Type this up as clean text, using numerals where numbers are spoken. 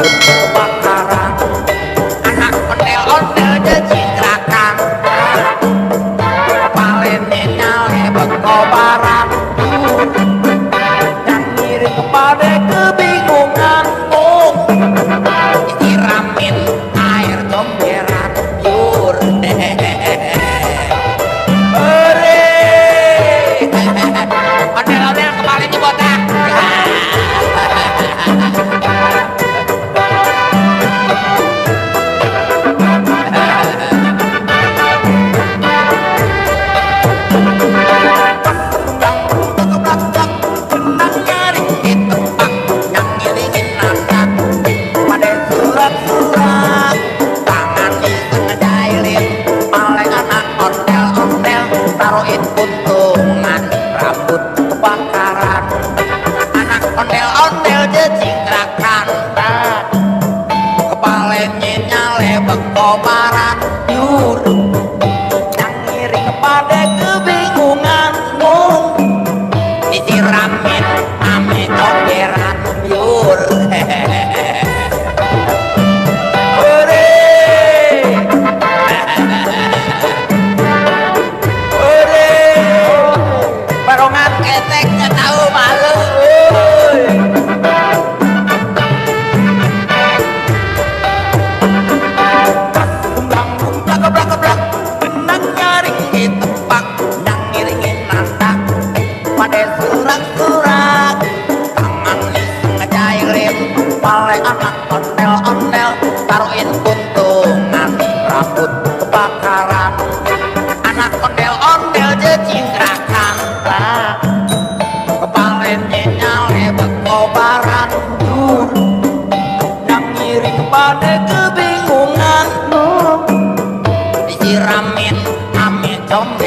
rambut kebakaran, anak ondel-ondel jecitrakan, kepalanya nyale berkobaran, yang ngiring kepada kebingungan, disiramin air comberan, yur ondel-ondel kepalanya botak. Taruhin puntungan rambut kebakaran, anak ondel-ondel jecitrakan, kepalanya nyale berkobaran, yur yang ngiring kepada kebingungan, disiramin ame comberan, yur barongan ketek nggak tahu malu. Keblak benang nyaring ditepak, yang ngiringin nanda pada surak-surak, tangan iseng ngejairin pale anak ondel-ondel, taruhin puntungan rambut kebakaran, anak ondel-ondel jecitrakan, kepalanya nyale berkobaran, yang ngiring kepada kebingungan, disiramin ame comberan.